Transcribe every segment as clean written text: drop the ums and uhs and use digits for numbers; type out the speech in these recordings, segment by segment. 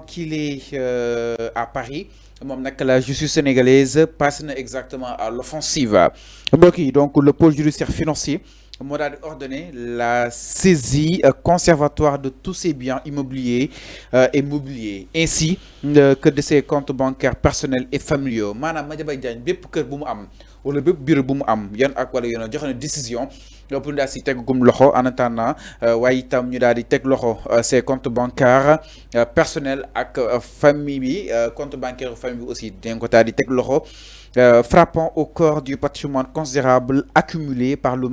qu'il est à Paris, la justice sénégalaise passe exactement à l'offensive. Donc le pôle judiciaire financier m'a ordonné la saisie conservatoire de tous ses biens immobiliers et mobiliers, ainsi que de ses comptes bancaires personnels et familiaux. Manam Madiambal Diagne bépp kër bu mu am wala bépp bureau bu mu am yan ak wala yoon joxe na décision pour ndaa si teggum loxo en attendant waaye itam ñu daal di teg loxo ses comptes bancaires personnels ak famille bi compte bancaire famille bi aussi dañ ko daal di teg loxo frappant au corps du patrimoine considérable accumulé par le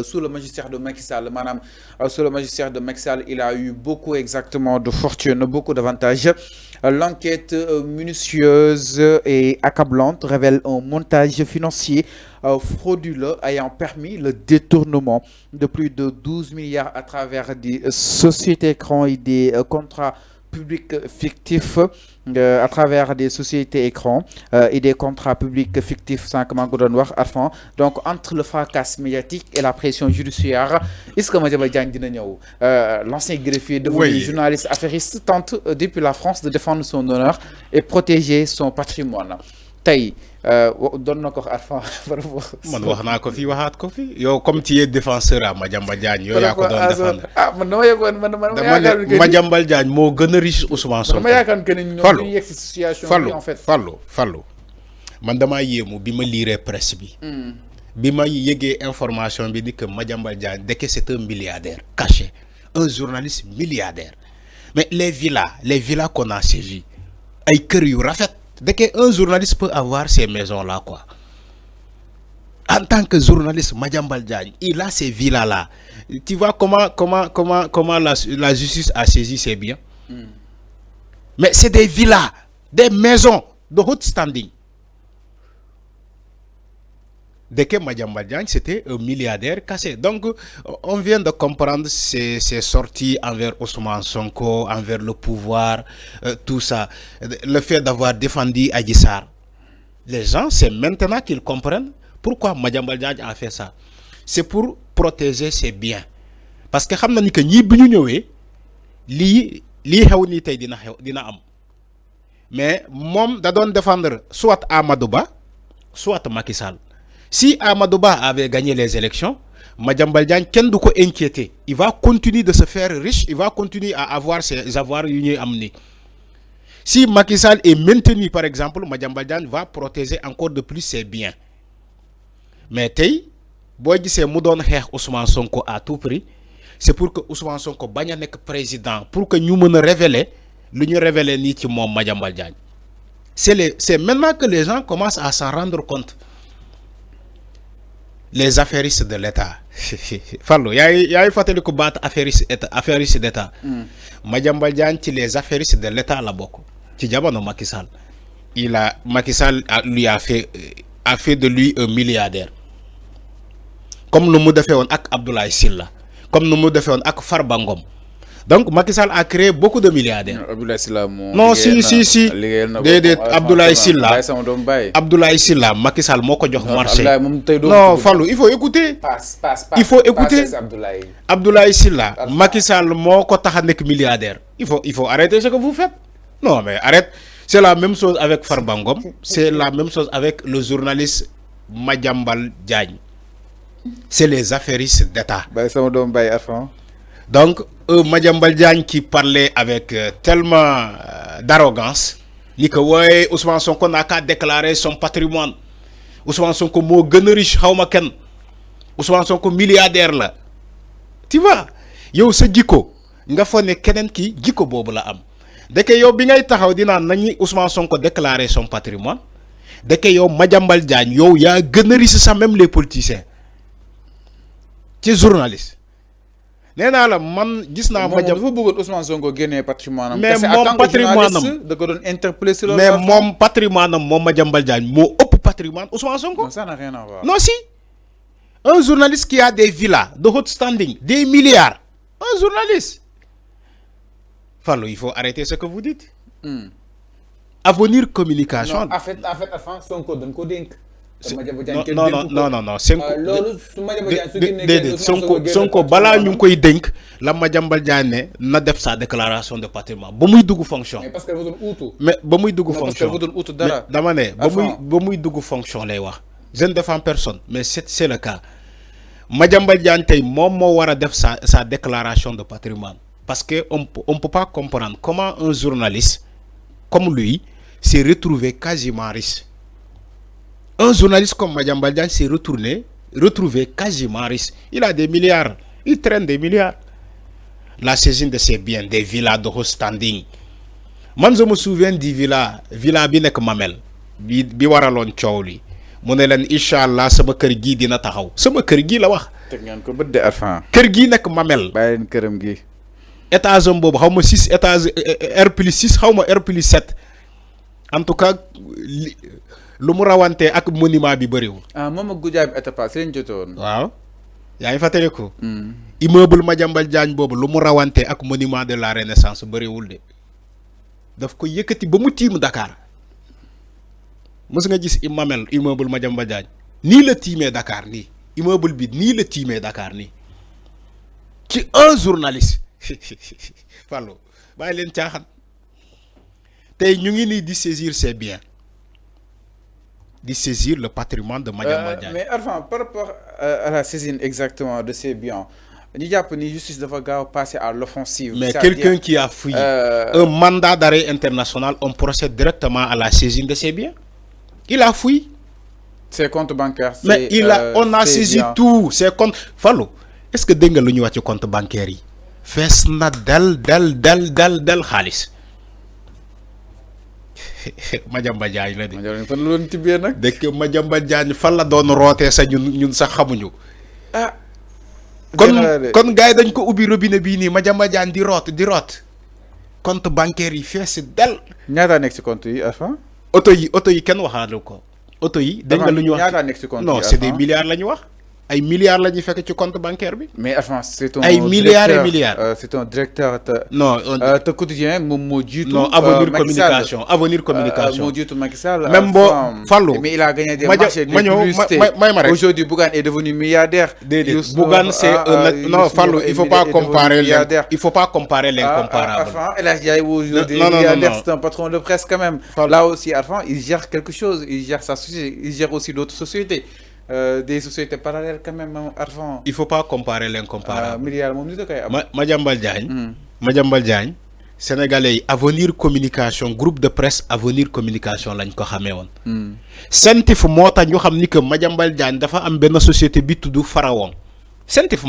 sous le magistère de Macky Sall. Madame, sous le magistère de Macky Sall, il a eu beaucoup exactement de fortune, beaucoup d'avantages. L'enquête minutieuse et accablante révèle un montage financier frauduleux ayant permis le détournement de plus de 12 milliards à travers des sociétés écrans et des contrats publics fictifs à travers des sociétés écrans et des contrats publics fictifs sans comment noir afin donc entre le fracas médiatique et la pression judiciaire. Est-ce que Madiambal Diagne dina ñëw l'ancien greffier devenu journaliste affairiste tente depuis la France de défendre son honneur et protéger son patrimoine tey doon na ko Arfan man wax naa ko fi waxaat ko fi yow comme tu es défenseur à Madiambal Diagne yow yaa ko doon défendre man dama yeggoon man Madiambal Diagne moo gën a riche Ousmane Sonko dama yaakaar que ni ñoom ñu yegg si situation bi en fait Fallou man damaa yéemu bi ma liiree presse bi bi ma yëgee information bi ni que Madiambal Diagne dès que c'est un milliardaire caché un journaliste milliardaire mais les villas qu'on a saisies ay kër yu rafet dès qu'un journaliste peut avoir ces maisons-là, quoi. En tant que journaliste, Madiambal Diagne, il a ces villas-là. Tu vois comment la justice a saisi ses biens? Mais c'est des villas, des maisons de haut standing. Dès que Madiambal Diagne, c'était un milliardaire cassé. Donc, on vient de comprendre ces sorties envers Ousmane Sonko, envers le pouvoir, tout ça. Le fait d'avoir défendu Adji Sarr. Les gens, c'est maintenant qu'ils comprennent pourquoi Madiambal Diagne a fait ça. C'est pour protéger ses biens. Parce que, nous savons que nous sommes venus, dina am. Mais, moi, je dois défendre soit Amadou Ba, soit Macky Sall. Si Amadou Ba avait gagné les élections, Madiambal Diagne, qu'est-ce qu'on inquiéter? Il va continuer de se faire riche, il va continuer à avoir ses avoirs amenés. Si Macky Sall est maintenu, par exemple, Madiambal Diagne va protéger encore de plus ses biens. Mais si c'est Moudon Her Ousmane Sonko à tout prix, c'est pour que Ousmane Sonko bagne nek président, pour que nous me révéler, nous révéler ni ci mom Madiambal Diagne. C'est maintenant que les gens commencent à s'en rendre compte. Les affairistes de l'État. Fallo, il y a fait que battre affairistes d'État. Madiambal Diagne, les affairistes de l'État là boko. Ci jamono Macky Sall. Macky Sall lui a fait de lui un milliardaire. Comme nous avons fait avec Abdoulaye Sylla, comme nous avons fait avec Farba Ngom. Donc Macky Sall a créé beaucoup de milliardaires. Abdoulaye Sylla non si Abdoulaye Sylla Macky Sall moko jox marché. Non Fallou, il faut écouter. Il faut écouter. Abdoulaye Sylla Macky Sall moko tax nek milliardaire. Il faut arrêter ce que vous faites. Non mais arrête. C'est la même chose avec Farba Ngom, c'est la même chose avec le journaliste Madiambal Diagne. C'est les affairistes d'État. Donc, Madiambal Diagne qui parlait avec tellement d'arrogance, dit que ouais, Ousmane Sonko n'a qu'à déclarer son patrimoine. Ousmane Sonko mo gën riche xawma ken. Ousmane Sonko milliardaire là. Tu vois, yow sa jikko nga fa ne kenen ki jikko bobu la am. Dès que yow bi ngay taxaw dina nañi Ousmane Sonko déclarer son patrimoine, dès que yow Madiambal Diagne yow ya gën riche ça même les politiciens. Ci journaliste. Néna la man gis na Madiambal dafa bëggoon Ousmane Sonko génnee patrimoine mais mon patrimoine da ko doon interpeller sur le mais mon patrimoine mom Madiambal Diagne mo ëpp patrimoine Ousmane Sonko. Non, ça n'a rien à voir. Non si. Un journaliste qui a des villas de haut standing, des milliards. Un journaliste. Fallo, il faut arrêter ce que vous dites. Avenir Communication. Non, en fait, Sonko donne ko denk. non Sonko balaa ñu ngi koy dénk la Madiambal Diagne ne na def sa déclaration de patrimoine ba muy dugg fonction. mais parce que dafa doon uutu. mais ba muy dugg fonction parce que dafa doon uutu dara. dama ne ba muy dugg fonction lay wax. je ne défends personne mais c'est le cas Madiambal Diagne tey moom moo war a def sa déclaration de patrimoine parce que on peut pas comprendre comment un journaliste comme lui s'est retrouvé quasiment riche. Un journaliste comme Madiambal Diagne s'est retrouvé quasiment riche. Il a des milliards, il traîne des milliards. La saisine de ses biens, des villas de haut standing. Moi, je me souviens du villa bi nek Mamel, bi waralon ciow li. Mu ne len inshallah sama kër gi dina taxaw. Sama kër gi la wax. Tek ngeen ko bëdd Arfan. Kër gi nek Mamel. Baye len kërëm gi. Étage bobu xawma 6 étages R+6 xawma R+7. En tout cas lu mu rawante ak monument bi bëriwul. Ah moom ak Goudiaby Atepa si lañ jotoon. waaw yaa ngi fàttaliku. Immeuble Madiambal Diagne boobu lu mu rawante ak monument de la Renaissance bëriwul de daf ko yëkkati ba mu tiim Dakar mës nga gis immeuble Madiambal Diagne nii la tiimee Dakar nii immeuble bi nii la tiimee Dakar nii ci un journaliste Fallou bàyyi leen caaxaan tey ñu ngi nii di saisir ses biens. De saisir le patrimoine de Madiambal Diagne. Mais Arfan, par rapport à la saisine exactement de ces biens, nous avons la justice doit passer à l'offensive. Mais quelqu'un qui a fui un mandat d'arrêt international, on procède directement à la saisine de ses biens. Il a fui. Ses comptes bancaires. Mais on a saisi biens. Tout. Ses comptes. Fallo, est-ce que dengue lu ñu wacc compte bancaire yi? Fess na del khalis. Madiambal Diagne la de. fan la doon tibbee nag. dëkk Madiambal Diagne fan la doon rootee sa ñun sax xamuñu. ah. kon gars yi dañ ko ubbi robinet bii nii Madiambal Diagne di root. compte bancaire yi fees del. ñaata nekk ci compte yi Arfan. oto yi kenn waxaalu ko. oto yi dañ nga lu ñu wax ñaata nekk ci compte yi non c'est des milliards la ñu wax. ay milliards la ñuy fekk ci compte bancaire bi. mais Arfan c'est un ay milliards et milliards. c'est un directeur non te quotidien moom moo jiitu. non avenir communication moo jiitu Macky Sall. même boo Fallou. mais il a gagné des marchés de publicité. ma rek aujourd'hui Bougane est devenu milliardaire. déedéet Bougane c'est non Fallou il faut pas comparer l'incomparable. Arfan El Hadj Ndiaye aujourd'hui milliardaire, c'est un patron de presse quand même. Là aussi Arfan il gère quelque chose, il gère sa société, il gère aussi d'autres sociétés. Des sociétés parallèles quand même Arfan. Il faut pas comparer l'incomparable. Milliard moom ni da koy am. Madiambal Diagne sénégalais Avenir Communication groupe de presse Avenir Communication lañ ko xamee woon. Sentif moo tax ñu xam ni que Madiambal Diagne dafa am benn société bi tudd Pharaon. Sentif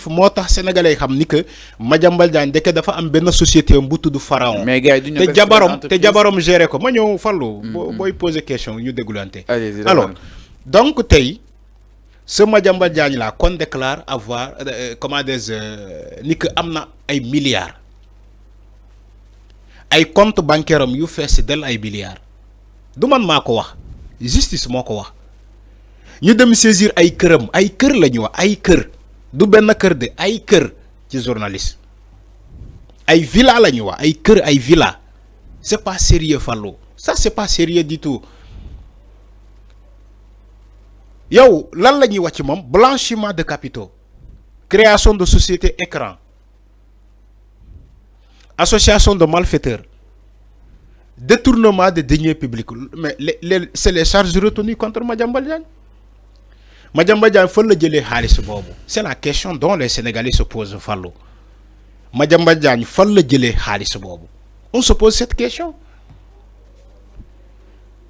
moo tax sénégalais xam ni que Madiambal Diagne dëkk dafa am benn société bu tudd Pharaon. mais gars yi te jabarom géré ko ma ñëw Fallou. booy poser question ñu déglante. alors donc tey ce Madiambal Diagne là qu'on déclare avoir ni que am na ay milliards ay compte bancaire am yu fees del ay milliards du man maa ko wax justice moo ko wax ñu dem saisir ay këram ay kër la ñu wax ay kër. du benn kër de ay kër ci journaliste ay villa la ñu wax ay kër ay villa c'est pas sérieux Fallou ça c'est pas sérieux du tout yow lan la ñuy wax ci moom blanchiment de capitaux création de société écran association de malfaiteurs détournement de deniers publics mais c'est les charges retenues contre Madiambal Diagne. Madiambal Diagne fan la jëlee xaalis boobu c'est la question dont les Sénégalais se posent Fallou Madiambal Diagne fan la jëlee xaalis boobu on se pose cette question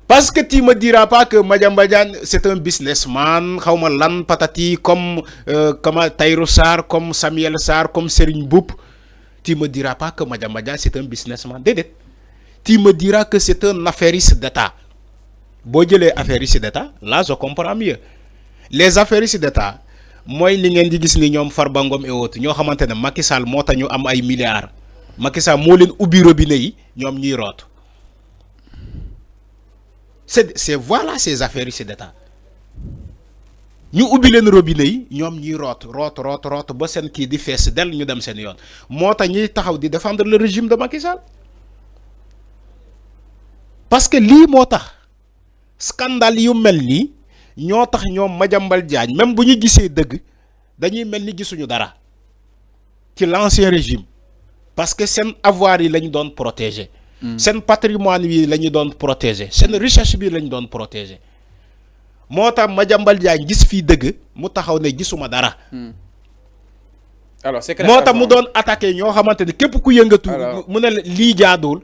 parce que tu me diras pas que Madiambal Diagne c'est un businessman xawma lan patati comme Tahirou Sarr comme Samuel Sarr comme Serigne Mboup tu me diras pas que Madiambal Diagne c'est un businessman déedéet tu me diras que c'est un affairiste d'État boo jëlee affairiste d'État là je comprends mieux. Les affairistes d'État mooy li ngeen di gis ni ñoom Farba Ngom et autres ñoo xamante ne Macky Sall moo tax ñu am ay milliards Macky Sall moo leen ubbi robinet yi ñoom ñuy root c'est voilà ces affairistes d'État ñu ubbi leen robinet yi ñoom ñuy root ba seen kii di fees del ñu dem seen yoon moo tax ñuy taxaw di défendre le régime de Macky Sall parce que lii moo tax scandale yu mel nii ñoo tax ñoom Madiambal Diagne même bu ñu gisee dëgg dañuy mel ni gisuñu dara ci l'ancien régime parce que seen avoir yi lañ doon protéger. seen patrimoine yi la ñu doon protéger seen recherche bi la ñu doon protéger moo tax Madiambal Diagne gis fii dëgg mu taxaw ne gisuma dara. alors c'est moo tax mu doon attaqué ñoo xamante ne képp ku yëngatu. mu ne lii jaaduwul.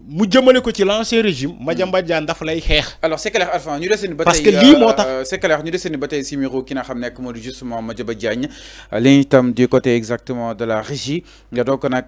mu jëmale ko ci l'ancien régime Madiambal Diagne daf lay xeex. alors c'est clair Alpha ñu desandi ba tey parce que lii moo tax c'est clair ñu desandi ba tey si miro ki nga xam nekk moo di justement Madiambal Diagne li itam du côté exactement de la régie donc nag.